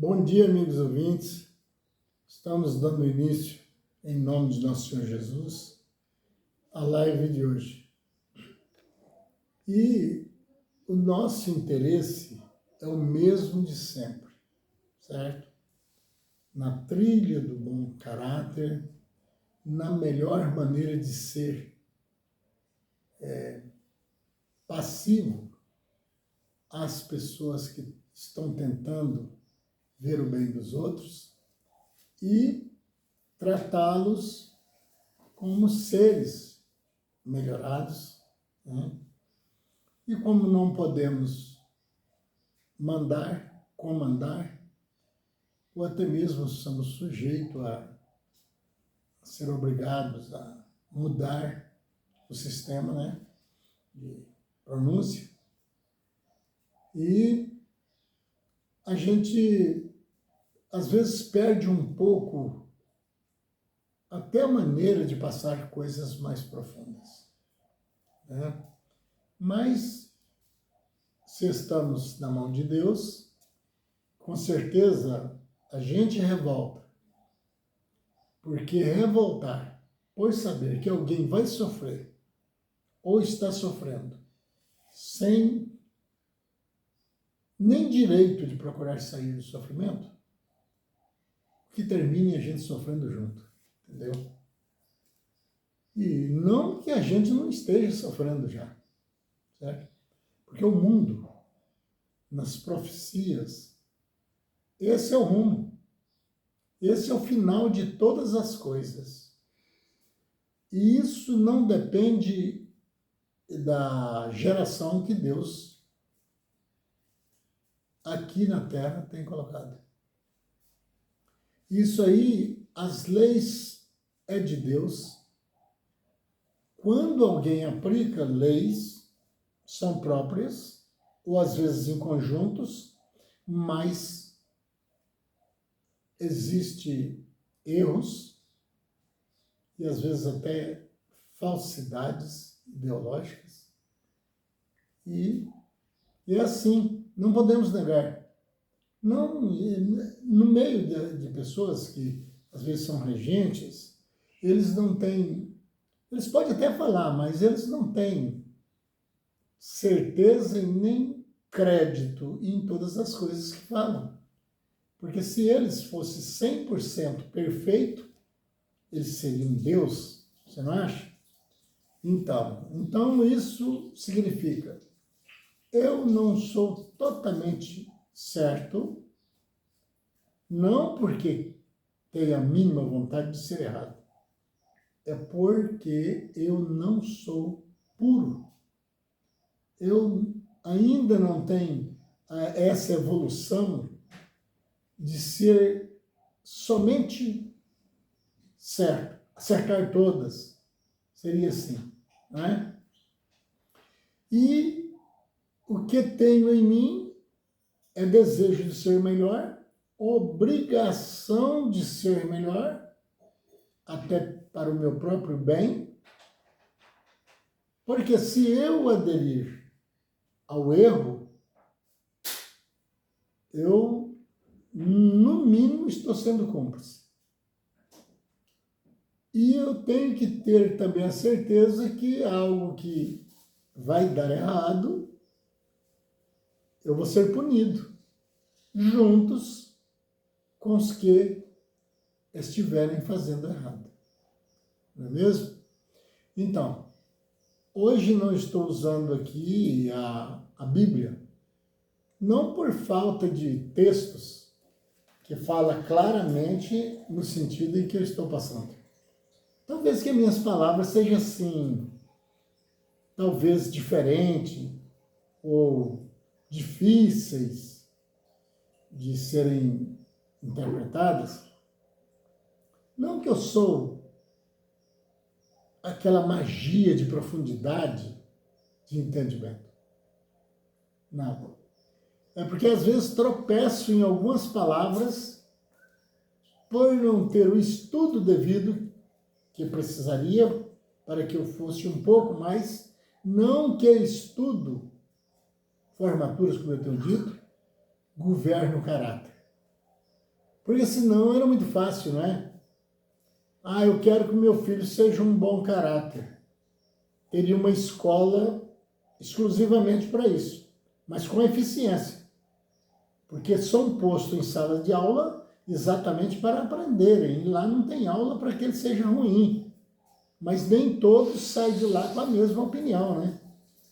Bom dia, amigos ouvintes. Estamos dando início, em nome de nosso Senhor Jesus, à live de hoje. E o nosso interesse é o mesmo de sempre, certo? Na trilha do bom caráter, na melhor maneira de ser passivo às pessoas que estão tentando ver o bem dos outros e tratá-los como seres melhorados, né? E como não podemos mandar, comandar, ou até mesmo somos sujeitos a ser obrigados a mudar o sistema, né, de pronúncia, e a gente às vezes perde um pouco até a maneira de passar coisas mais profundas, né? Mas, se estamos na mão de Deus, com certeza a gente revolta, porque revoltar por saber que alguém vai sofrer ou está sofrendo sem nem direito de procurar sair do sofrimento, que termine a gente sofrendo junto, entendeu? E não que a gente não esteja sofrendo já, certo? Porque o mundo, nas profecias, esse é o rumo, esse é o final de todas as coisas. E isso não depende da geração que Deus aqui na Terra tem colocado. Isso aí, as leis é de Deus. Quando alguém aplica leis, são próprias, ou às vezes em conjuntos, mas existe erros e às vezes até falsidades ideológicas. E é assim, não podemos negar. Não, no meio de pessoas que às vezes são regentes, eles não têm, eles podem até falar, mas eles não têm certeza e nem crédito em todas as coisas que falam. Porque se eles fossem 100% perfeito, eles seriam Deus, você não acha? Então isso significa, eu não sou totalmente certo, não porque tenho a mínima vontade de ser errado, é porque eu não sou puro. Eu ainda não tenho essa evolução de ser somente certo, acertar todas, seria assim, não é? E o que tenho em mim é desejo de ser melhor, obrigação de ser melhor, até para o meu próprio bem, porque se eu aderir ao erro, eu, no mínimo, estou sendo cúmplice. E eu tenho que ter também a certeza que algo que vai dar errado, eu vou ser punido, juntos com os que estiverem fazendo errado. Não é mesmo? Então, hoje não estou usando aqui a Bíblia, não por falta de textos que fala claramente no sentido em que eu estou passando. Talvez que as minhas palavras sejam assim, talvez diferente ou difíceis de serem interpretadas. Não que eu sou aquela magia de profundidade de entendimento. Nada. É porque às vezes tropeço em algumas palavras por não ter o estudo devido que precisaria para que eu fosse um pouco mais, não que estudo, formaturas, como eu tenho dito, governe o caráter. Porque senão era muito fácil, não é? Ah, eu quero que o meu filho seja um bom caráter. Teria uma escola exclusivamente para isso, mas com eficiência. Porque são postos em sala de aula exatamente para aprenderem. E lá não tem aula para que ele seja ruim. Mas nem todos saem de lá com a mesma opinião, né?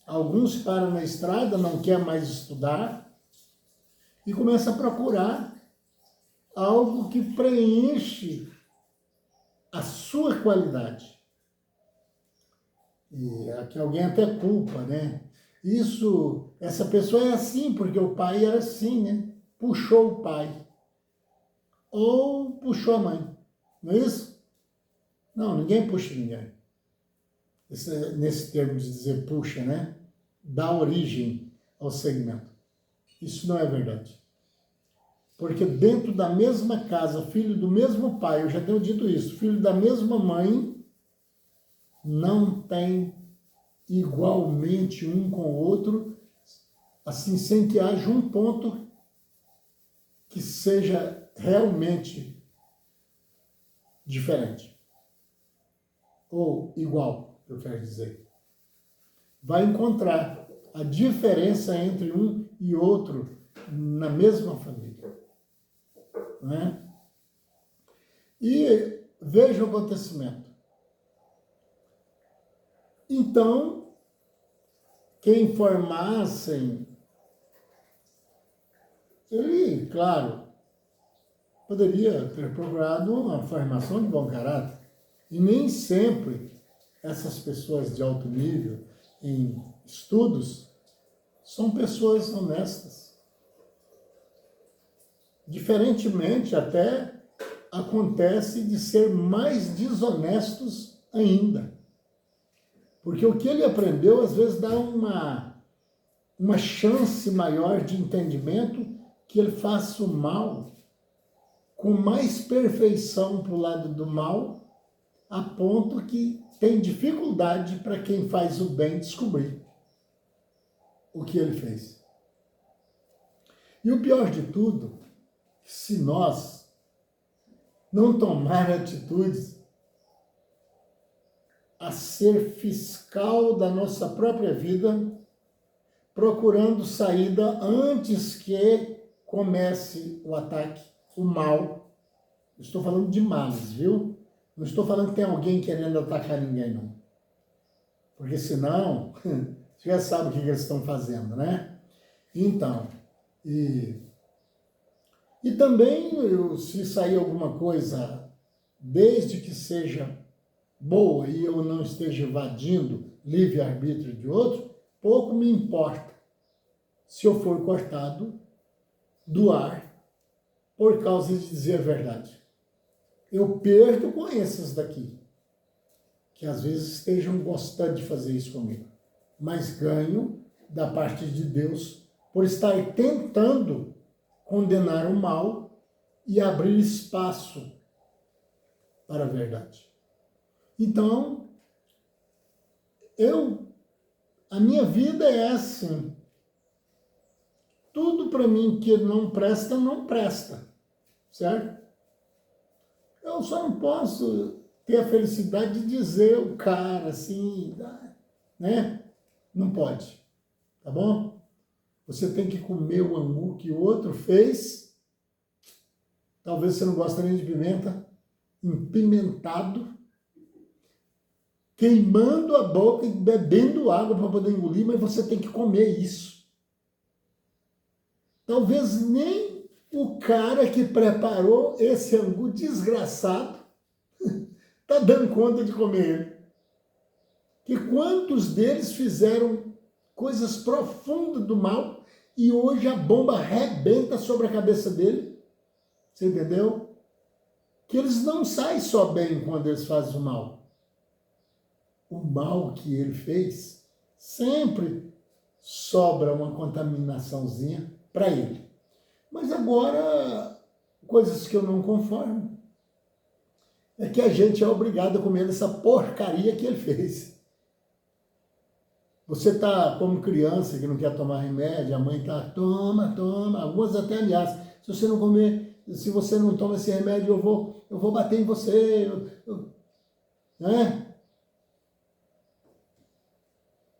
Alguns param na estrada, não querem mais estudar e começam a procurar algo que preenche a sua qualidade. E aqui alguém até culpa, né? Essa pessoa é assim porque o pai era assim, né? Puxou o pai. Ou puxou a mãe. Não é isso? Não, ninguém puxa ninguém. Nesse termo de dizer puxa, né? Dá origem ao segmento. Isso não é verdade. Porque dentro da mesma casa, filho do mesmo pai, eu já tenho dito isso, filho da mesma mãe, não tem igualmente um com o outro, assim, sem que haja um ponto que seja realmente diferente. Ou igual, eu quero dizer. Vai encontrar a diferença entre um e outro na mesma família. Né? E veja o acontecimento. Então, quem formassem, ele, claro, poderia ter procurado uma formação de bom caráter. E nem sempre essas pessoas de alto nível em estudos são pessoas honestas. Diferentemente, até acontece de ser mais desonestos ainda. Porque o que ele aprendeu, às vezes, dá uma chance maior de entendimento que ele faça o mal com mais perfeição para o lado do mal, a ponto que tem dificuldade para quem faz o bem descobrir o que ele fez. E o pior de tudo, se nós não tomar atitudes a ser fiscal da nossa própria vida, procurando saída antes que comece o ataque, o mal. Estou falando de males, viu? Não estou falando que tem alguém querendo atacar ninguém, não. Porque senão, você já sabe o que eles estão fazendo, né? Então, e também, se sair alguma coisa, desde que seja boa e eu não esteja evadindo livre-arbítrio de outro, pouco me importa se eu for cortado do ar por causa de dizer a verdade. Eu perco com esses daqui, que às vezes estejam gostando de fazer isso comigo, mas ganho da parte de Deus por estar tentando condenar o mal e abrir espaço para a verdade. Então, a minha vida é assim. Tudo para mim que não presta, não presta, certo? Eu só não posso ter a felicidade de dizer o cara assim, né? Não pode, tá bom? Você tem que comer o angu que o outro fez. Talvez você não goste nem de pimenta, empimentado, queimando a boca e bebendo água para poder engolir, mas você tem que comer isso. Talvez nem o cara que preparou esse angu desgraçado está dando conta de comer ele. Que quantos deles fizeram coisas profundas do mal e hoje a bomba arrebenta sobre a cabeça dele? Você entendeu? Que eles não saem só bem quando eles fazem o mal. O mal que ele fez, sempre sobra uma contaminaçãozinha para ele. Mas agora, coisas que eu não conformo, é que a gente é obrigado a comer essa porcaria que ele fez. Você está como criança que não quer tomar remédio, a mãe está, toma, algumas até ameaçam. Se você não comer se você não toma esse remédio, eu vou bater em você. Né?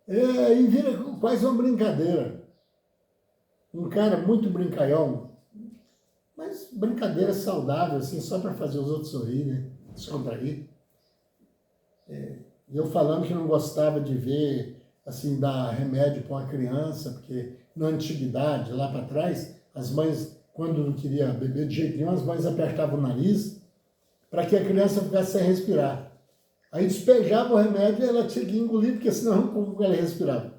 E vira quase uma brincadeira. Um cara muito brincalhão, mas brincadeira saudável, assim, só para fazer os outros sorrir, né? Descontrair. Eu falando que não gostava de ver, assim, dar remédio para uma criança, porque na antiguidade, lá para trás, as mães, quando não queria beber de jeito nenhum, as mães apertavam o nariz para que a criança ficasse sem respirar. Aí despejava o remédio e ela tinha que engolir, porque senão como ela respirava.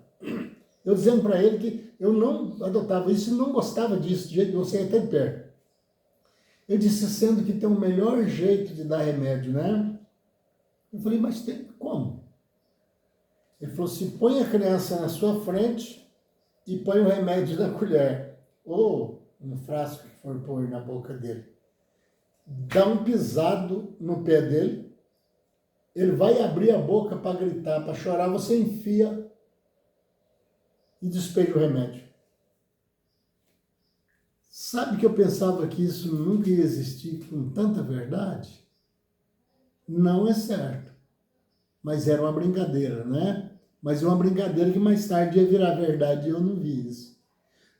Eu dizendo para ele que eu não adotava isso e não gostava disso, de jeito nenhum, sem até de perto. Eu disse, sendo que tem o melhor jeito de dar remédio, né? Eu falei, mas tem como? Ele falou assim, põe a criança na sua frente e põe o remédio na colher, ou no frasco que for pôr na boca dele. Dá um pisado no pé dele, ele vai abrir a boca para gritar, para chorar, você enfia e despeja o remédio. Sabe que eu pensava que isso nunca ia existir com tanta verdade? Não é certo. Mas era uma brincadeira, né? Mas uma brincadeira que mais tarde ia virar verdade e eu não vi isso.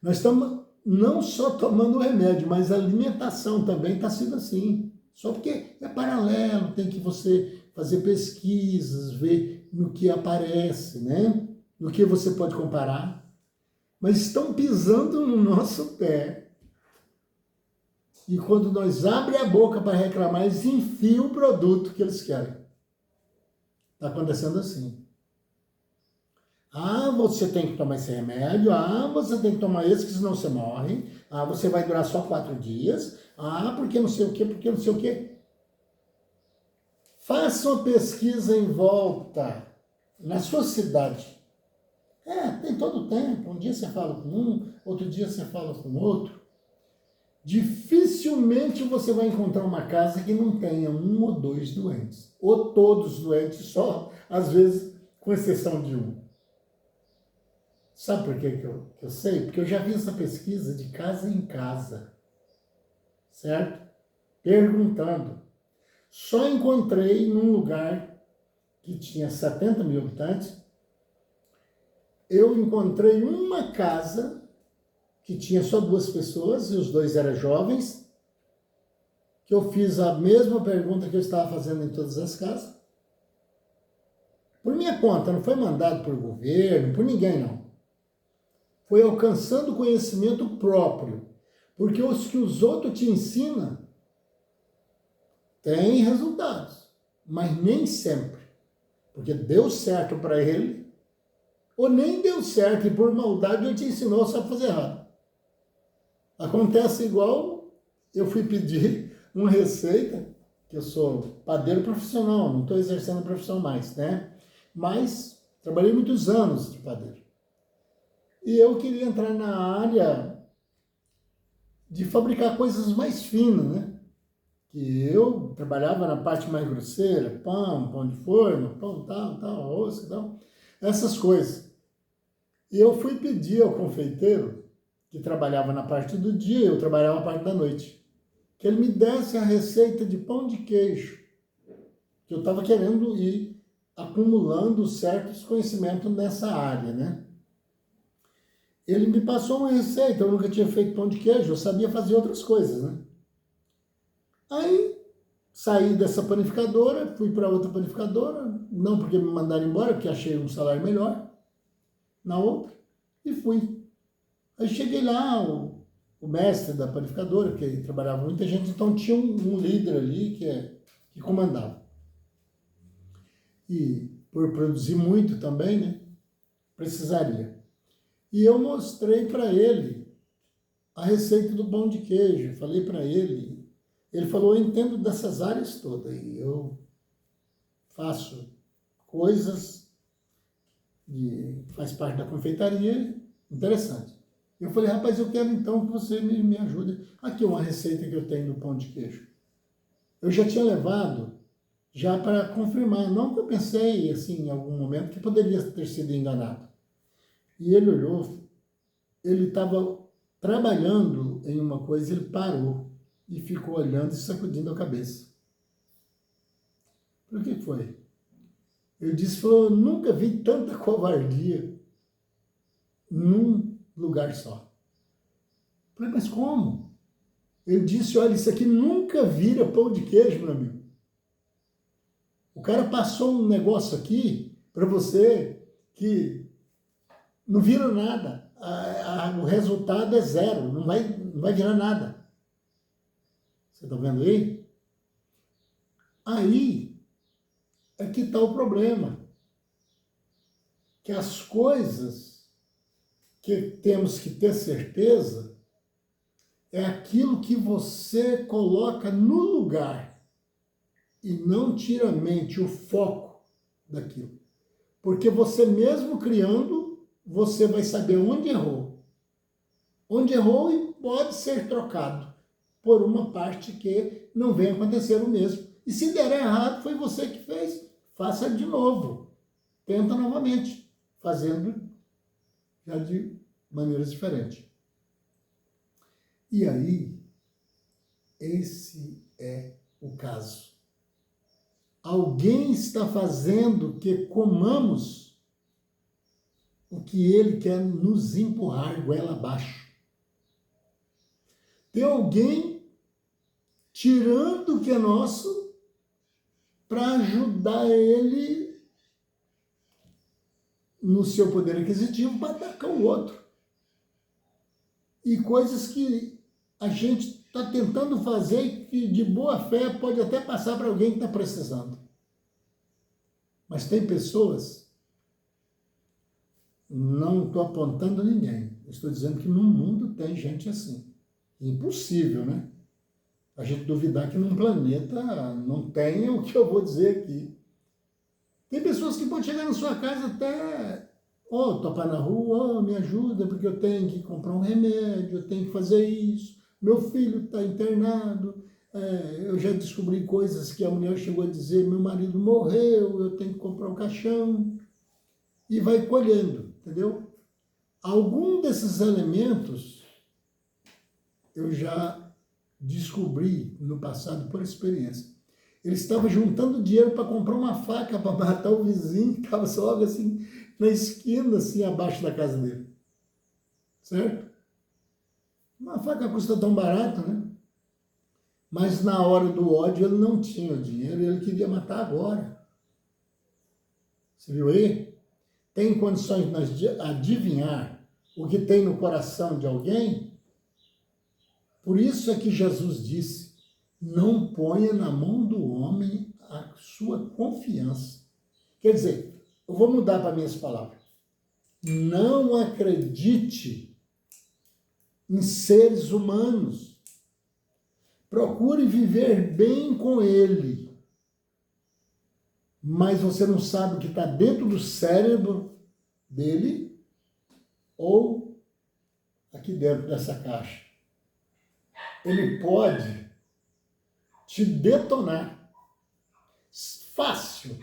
Nós estamos não só tomando o remédio, mas a alimentação também está sendo assim. Só porque é paralelo, tem que você fazer pesquisas, ver no que aparece, né? No que você pode comparar. Mas estão pisando no nosso pé. E quando nós abrimos a boca para reclamar, eles enfiam o produto que eles querem. Está acontecendo assim. Ah, você tem que tomar esse remédio. Ah, você tem que tomar esse, que senão você morre. Ah, você vai durar só 4 dias. Ah, porque não sei o quê, porque não sei o quê. Faça uma pesquisa em volta, na sua cidade. Tem todo o tempo. Um dia você fala com um, outro dia você fala com outro. Dificilmente você vai encontrar uma casa que não tenha 1 ou 2 doentes. Ou todos doentes, só, às vezes, com exceção de um. Sabe por que eu sei? Porque eu já vi essa pesquisa de casa em casa. Certo? Perguntando. Só encontrei num lugar que tinha 70 mil habitantes, eu encontrei uma casa que tinha só 2 pessoas, e os 2 eram jovens, que eu fiz a mesma pergunta que eu estava fazendo em todas as casas. Por minha conta, não foi mandado por governo, por ninguém, não. Foi alcançando conhecimento próprio. Porque os que os outros te ensinam têm resultados, mas nem sempre. Porque deu certo para ele, ou nem deu certo, e por maldade ele te ensinou só para fazer errado. Acontece igual eu fui pedir uma receita, que eu sou padeiro profissional, não estou exercendo a profissão mais, né? Mas trabalhei muitos anos de padeiro. E eu queria entrar na área de fabricar coisas mais finas, né? Que eu trabalhava na parte mais grosseira, pão de forma, pão tal, arroz e tal, essas coisas. E eu fui pedir ao confeiteiro, que trabalhava na parte do dia, eu trabalhava na parte da noite, que ele me desse a receita de pão de queijo, que eu estava querendo ir acumulando certos conhecimentos nessa área, né? Ele me passou uma receita, eu nunca tinha feito pão de queijo, eu sabia fazer outras coisas, né? Aí, saí dessa panificadora, fui para outra panificadora, não porque me mandaram embora, porque achei um salário melhor, na outra, e fui. Aí cheguei lá, o mestre da panificadora, que trabalhava muita gente, então tinha um líder ali que comandava. E por produzir muito também, né, precisaria. E eu mostrei para ele a receita do pão de queijo, falei para ele, ele falou, eu entendo dessas áreas todas, e eu faço coisas, faz parte da confeitaria, interessante. Eu falei, rapaz, eu quero então que você me ajude. Aqui uma receita que eu tenho do pão de queijo. Eu já tinha levado, já para confirmar, não que eu pensei, assim, em algum momento, que poderia ter sido enganado. E ele olhou, ele estava trabalhando em uma coisa, ele parou. e ficou olhando e sacudindo a cabeça. Por que foi? Eu disse, eu nunca vi tanta covardia num lugar só. Falei, mas como? Eu disse, olha, isso aqui nunca vira pão de queijo, meu amigo. O cara passou um negócio aqui para você que não vira nada. O resultado é zero, não vai virar nada. Você está vendo aí? Aí é que está o problema. Que as coisas que temos que ter certeza é aquilo que você coloca no lugar e não tira a mente, o foco daquilo. Porque você mesmo criando, você vai saber onde errou. Onde errou e pode ser trocado por uma parte que não venha acontecer o mesmo. E se der errado, foi você que fez, faça de novo. Tenta novamente, fazendo já de maneiras diferentes. E aí, esse é o caso. Alguém está fazendo que comamos o que ele quer nos empurrar goela abaixo. Tem alguém tirando o que é nosso para ajudar ele no seu poder aquisitivo para atacar o outro. E coisas que a gente está tentando fazer e que de boa fé pode até passar para alguém que está precisando. Mas tem pessoas, não estou apontando ninguém, estou dizendo que no mundo tem gente assim. Impossível, né? A gente duvidar que num planeta não tenha o que eu vou dizer aqui. Tem pessoas que podem chegar na sua casa até, topar na rua, me ajuda, porque eu tenho que comprar um remédio, eu tenho que fazer isso, meu filho está internado, eu já descobri coisas que a mulher chegou a dizer, meu marido morreu, eu tenho que comprar um caixão, e vai colhendo, entendeu? Algum desses elementos eu já descobri no passado por experiência. Ele estava juntando dinheiro para comprar uma faca para matar o vizinho que estava só logo assim na esquina, assim abaixo da casa dele. Certo? Uma faca custa tão barato, né? Mas na hora do ódio ele não tinha o dinheiro e ele queria matar agora. Você viu aí? Tem condições de adivinhar o que tem no coração de alguém? Por isso é que Jesus disse, não ponha na mão do homem a sua confiança. Quer dizer, eu vou mudar para minhas palavras. Não acredite em seres humanos. Procure viver bem com ele. Mas você não sabe o que está dentro do cérebro dele ou aqui dentro dessa caixa. Ele pode te detonar. Fácil.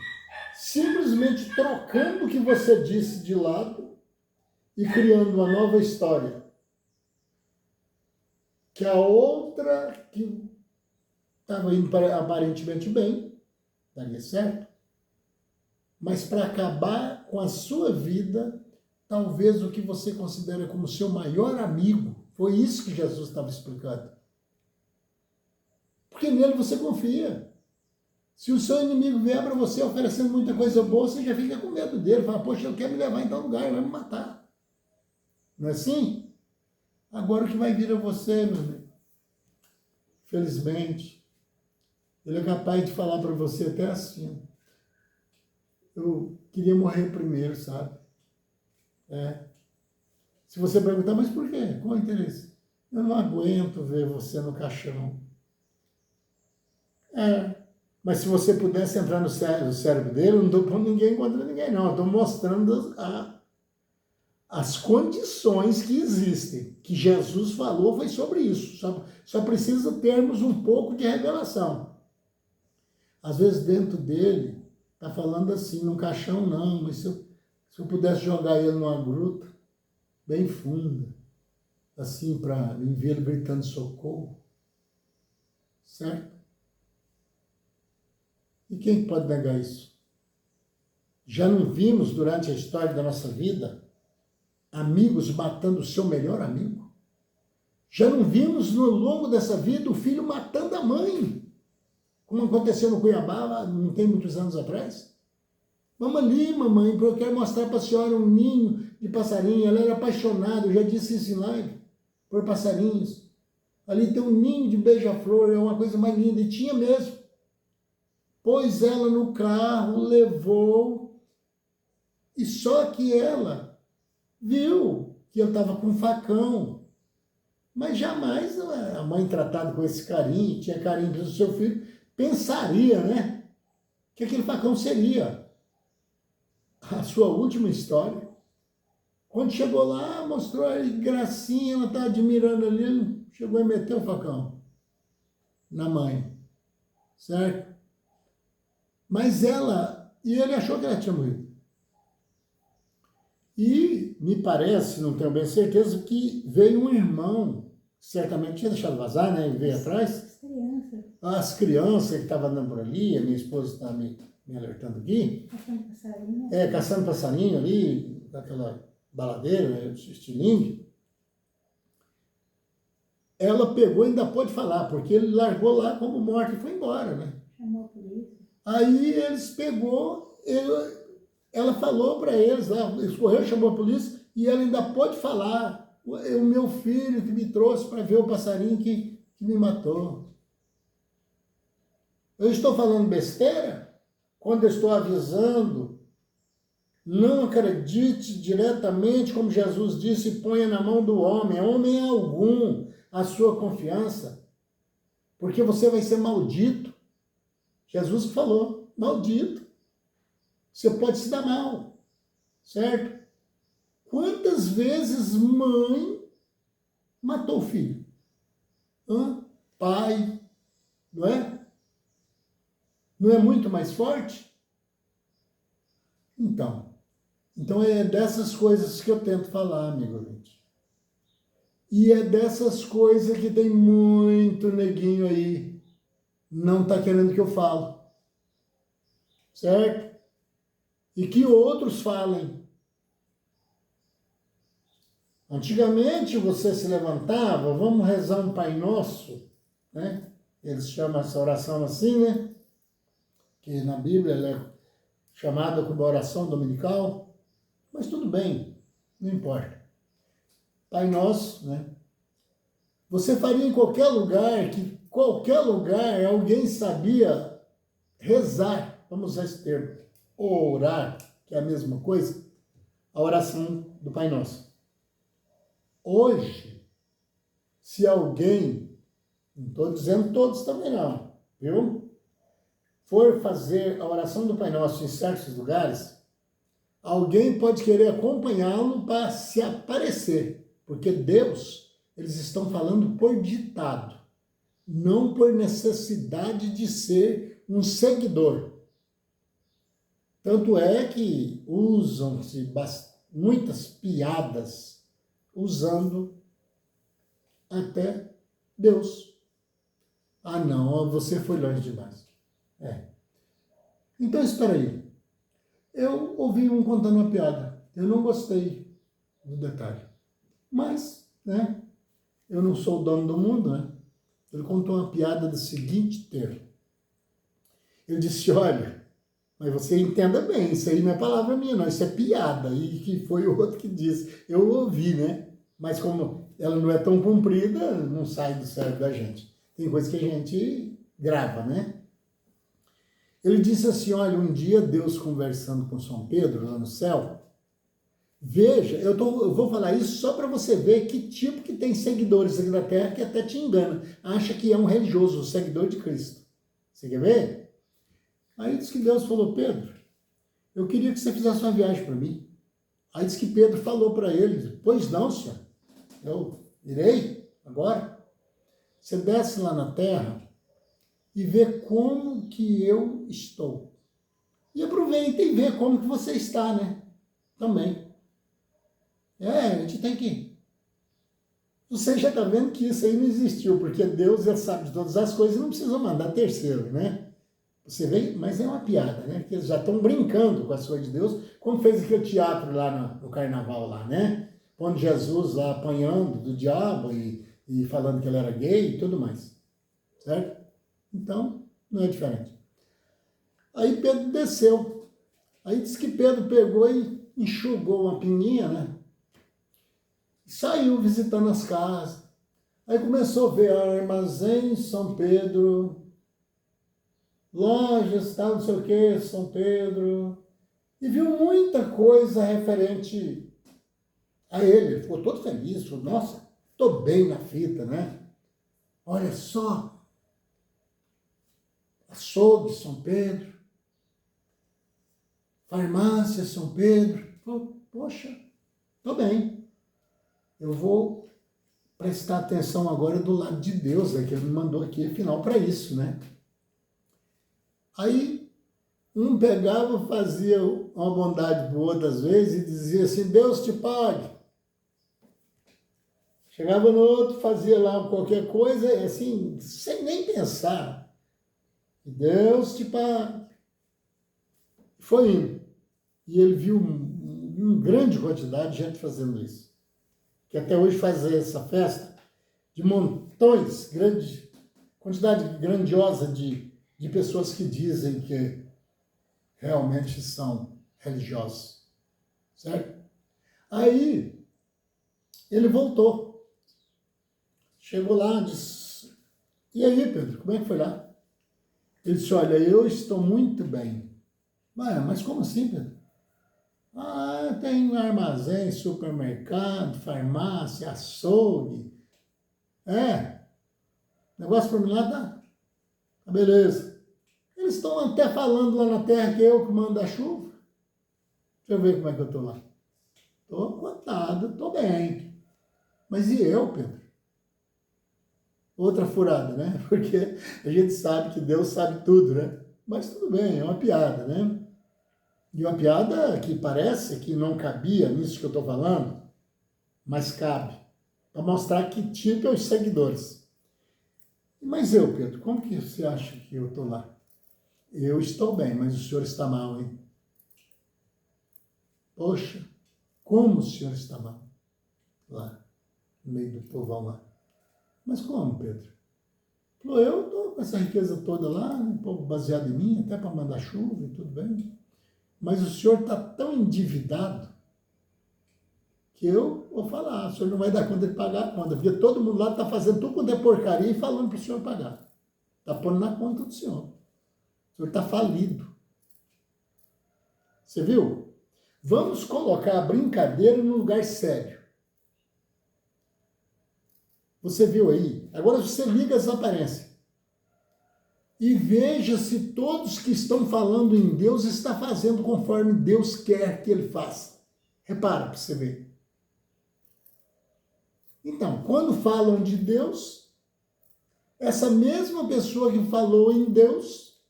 Simplesmente trocando o que você disse de lado e criando uma nova história. Que a outra que estava indo aparentemente bem, daria certo. Mas para acabar com a sua vida, talvez o que você considera como seu maior amigo, foi isso que Jesus estava explicando. Porque nele você confia. Se o seu inimigo vier para você oferecendo muita coisa boa, você já fica com medo dele. Fala, poxa, ele quer me levar em tal lugar, ele vai me matar. Não é assim? Agora o que vai vir a você, meu amigo? Felizmente, ele é capaz de falar para você até assim. Eu queria morrer primeiro, sabe? Se você perguntar, mas por quê? Qual o interesse? Eu não aguento ver você no caixão. Mas se você pudesse entrar no cérebro dele, eu não estou pondo ninguém contra ninguém, não. Eu estou mostrando as condições que existem. Que Jesus falou foi sobre isso. Só precisa termos um pouco de revelação. Às vezes dentro dele, está falando assim, num caixão não, mas se eu pudesse jogar ele numa gruta, bem funda, assim, para ver ele gritando socorro. certo? E quem pode negar isso? Já não vimos durante a história da nossa vida amigos matando o seu melhor amigo? Já não vimos no longo dessa vida o filho matando a mãe, como aconteceu no Cuiabá, não tem muitos anos atrás? Vamos ali, mamãe, porque eu quero mostrar para a senhora um ninho de passarinho. Ela era apaixonada, eu já disse isso em live, por passarinhos. Ali tem um ninho de beija-flor, é uma coisa mais linda, e tinha mesmo. Pôs ela no carro, levou, e só que ela viu que eu estava com um facão. Mas jamais a mãe tratada com esse carinho, tinha carinho pelo seu filho, pensaria, né, que aquele facão seria a sua última história. Quando chegou lá, mostrou a gracinha, ela estava admirando ali, chegou a meter o facão na mãe, certo? Mas e ele achou que ela tinha morrido. E me parece, não tenho bem certeza, que veio um irmão, certamente tinha deixado vazar, né? E veio atrás. As crianças que estavam andando por ali, a minha esposa está me alertando aqui. Caçando passarinho. Caçando passarinho ali, daquela baladeira, né, estilingue. Ela pegou e ainda pôde falar, porque ele largou lá como morto e foi embora, né? Chamou a polícia. Aí eles pegou, ela falou para eles lá, eles correram, chamou a polícia, e ela ainda pôde falar, o meu filho que me trouxe para ver o passarinho que me matou. Eu estou falando besteira quando eu estou avisando, não acredite diretamente, como Jesus disse, ponha na mão do homem algum, a sua confiança, porque você vai ser maldito. Jesus falou, maldito. Você pode se dar mal, certo? Quantas vezes mãe matou o filho? Pai, não é? Não é muito mais forte? Então é dessas coisas que eu tento falar, amigo ouvinte. E é dessas coisas que tem muito neguinho aí, não está querendo que eu falo, certo? E que outros falem. Antigamente você se levantava, vamos rezar um Pai Nosso, né? Eles chamam essa oração assim, né? Que na Bíblia ela é chamada como oração dominical, mas tudo bem, não importa. Pai Nosso, né? Você faria em qualquer lugar, que qualquer lugar alguém sabia rezar, vamos usar esse termo, ou orar, que é a mesma coisa, a oração do Pai Nosso. Hoje, se alguém, não estou dizendo todos também não, viu? For fazer a oração do Pai Nosso em certos lugares, alguém pode querer acompanhá-lo para se aparecer, porque Deus, eles estão falando por ditado, não por necessidade de ser um seguidor. Tanto é que usam-se muitas piadas usando até Deus. Ah, não, você foi longe demais. Então, espera aí. Eu ouvi um contando uma piada. Eu não gostei do detalhe. Mas, né, eu não sou o dono do mundo, né? Ele contou uma piada do seguinte termo. Ele disse, olha, mas você entenda bem, isso aí não é palavra minha, não, isso é piada. E que foi o outro que disse. Eu ouvi, né? Mas como ela não é tão comprida, não sai do cérebro da gente. Tem coisa que a gente grava, né? Ele disse assim, olha, um dia Deus conversando com São Pedro lá no céu, veja, eu vou falar isso só para você ver que tipo que tem seguidores aqui na Terra que até te engana, acha que é um religioso, um seguidor de Cristo. Você quer ver? Aí diz que Deus falou, Pedro, eu queria que você fizesse uma viagem para mim. Aí diz que Pedro falou para ele, pois não, senhor, eu irei agora. Você desce lá na Terra e vê como que eu estou. E aproveita e vê como que você está, né? Também. A gente tem que Você já está vendo que isso aí não existiu, porque Deus já sabe de todas as coisas e não precisa mandar terceiro, né? Você vê, mas é uma piada, né? Porque eles já estão brincando com as coisas de Deus, como fez aquele teatro lá no carnaval lá, né? Pondo Jesus lá apanhando do diabo e falando que ele era gay e tudo mais, certo? Então, não é diferente. Aí Pedro desceu. Aí diz que Pedro pegou e enxugou uma pinguinha, né? E saiu visitando as casas. Aí começou a ver armazém São Pedro, lojas, tal, não sei o que, São Pedro. E viu muita coisa referente a ele. Ele ficou todo feliz, falou, nossa, estou bem na fita, né? Olha só, açougue São Pedro, farmácia São Pedro. Falou, poxa, estou bem. Eu vou prestar atenção agora do lado de Deus, né, que ele me mandou aqui, afinal, para isso, né? Aí, um pegava, fazia uma bondade para o outro às vezes e dizia assim, Deus te pague. Chegava no outro, fazia lá qualquer coisa, assim, sem nem pensar. Deus te pague. Foi indo. E ele viu uma grande quantidade de gente fazendo isso. Que até hoje faz essa festa de montões, grande, quantidade grandiosa de pessoas que dizem que realmente são religiosos, certo? Aí, ele voltou. Chegou lá, disse, e aí, Pedro, como é que foi lá? Ele disse, olha, eu estou muito bem. Mas como assim, Pedro? Tem armazém, supermercado, farmácia, açougue. Negócio para mim lá tá beleza. Eles estão até falando lá na terra que eu que mando a chuva. Deixa eu ver como é que eu estou lá. Estou contado, estou bem. Mas e eu, Pedro? Outra furada, né? Porque a gente sabe que Deus sabe tudo, né? Mas tudo bem, é uma piada, né? E uma piada que parece que não cabia nisso que eu estou falando, mas cabe. Para mostrar que tipo é os seguidores. Mas eu, Pedro, como que você acha que eu estou lá? Eu estou bem, mas o senhor está mal, hein? Poxa, como o senhor está mal? Lá, no meio do povão lá. Mas como, Pedro? Falou, eu estou com essa riqueza toda lá, um pouco baseado em mim, até para mandar chuva e tudo bem. Mas o senhor está tão endividado que eu vou falar, o senhor não vai dar conta de pagar a conta, porque todo mundo lá está fazendo tudo quanto é porcaria e falando para o senhor pagar. Está pondo na conta do senhor. O senhor está falido. Você viu? Vamos colocar a brincadeira num lugar sério. Você viu aí? Agora você liga as aparências. E veja se todos que estão falando em Deus estão fazendo conforme Deus quer que ele faça. Repara para você ver. Então, quando falam de Deus, essa mesma pessoa que falou em Deus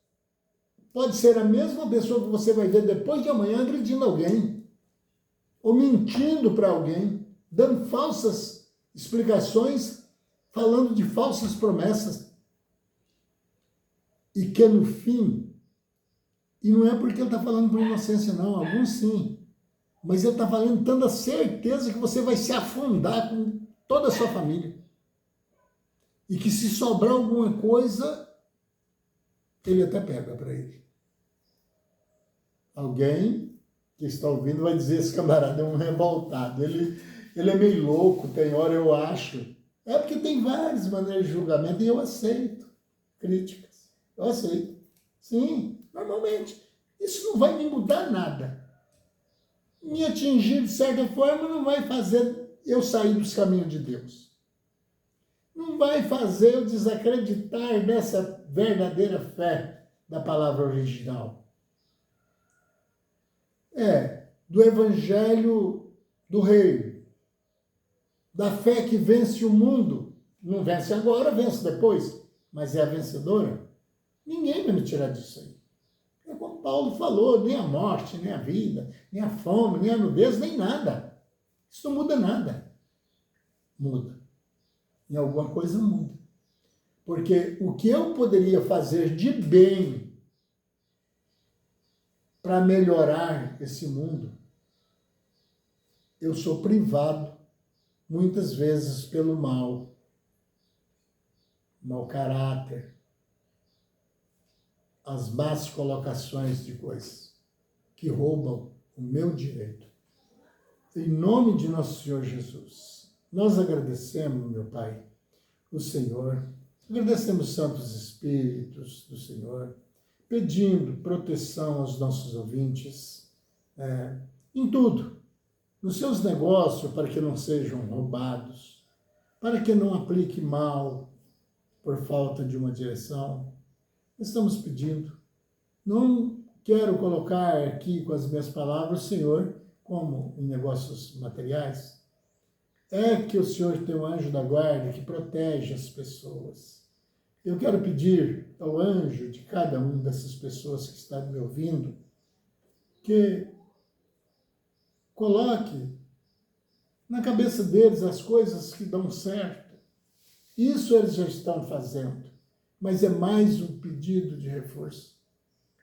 pode ser a mesma pessoa que você vai ver depois de amanhã agredindo alguém, ou mentindo para alguém, dando falsas explicações, falando de falsas promessas. E que no fim, e não é porque ele está falando por inocência não, alguns sim, mas ele está falando tanta certeza que você vai se afundar com toda a sua família. E que se sobrar alguma coisa, ele até pega para ele. Alguém que está ouvindo vai dizer, esse camarada é um revoltado, ele é meio louco, tem hora eu acho. É porque tem várias maneiras de julgamento e eu aceito críticas. Eu aceito. Sim, normalmente. Isso não vai me mudar nada. Me atingir de certa forma não vai fazer eu sair dos caminhos de Deus. Não vai fazer eu desacreditar dessa verdadeira fé da palavra original. Do evangelho do reino. Da fé que vence o mundo. Não vence agora, vence depois, mas é a vencedora. Ninguém vai me tirar disso aí. É como Paulo falou, nem a morte, nem a vida, nem a fome, nem a nudez, nem nada. Isso não muda nada. Muda em alguma coisa muda. Porque o que eu poderia fazer de bem para melhorar esse mundo, eu sou privado muitas vezes pelo mal, mau caráter, as más colocações de coisas que roubam o meu direito. Em nome de nosso Senhor Jesus, nós agradecemos, meu Pai, o Senhor, agradecemos os santos espíritos do Senhor, pedindo proteção aos nossos ouvintes, em tudo, nos seus negócios, para que não sejam roubados, para que não aplique mal por falta de uma direção. Estamos pedindo. Não quero colocar aqui com as minhas palavras, Senhor, como em negócios materiais, é que o Senhor tem um anjo da guarda que protege as pessoas. Eu quero pedir ao anjo de cada uma dessas pessoas que está me ouvindo que coloque na cabeça deles as coisas que dão certo. Isso eles já estão fazendo, mas é mais um pedido de reforço.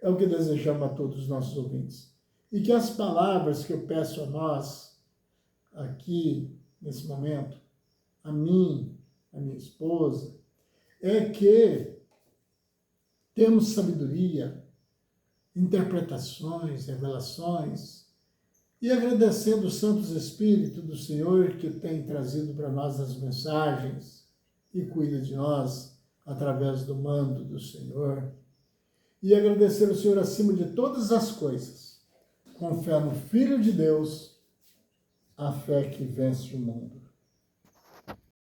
É o que desejamos a todos os nossos ouvintes. E que as palavras que eu peço a nós, aqui, nesse momento, a mim, a minha esposa, é que temos sabedoria, interpretações, revelações, e agradecendo os santos espíritos do Senhor que tem trazido para nós as mensagens e cuida de nós através do mando do Senhor. E agradecer ao Senhor acima de todas as coisas, com fé no Filho de Deus, a fé que vence o mundo.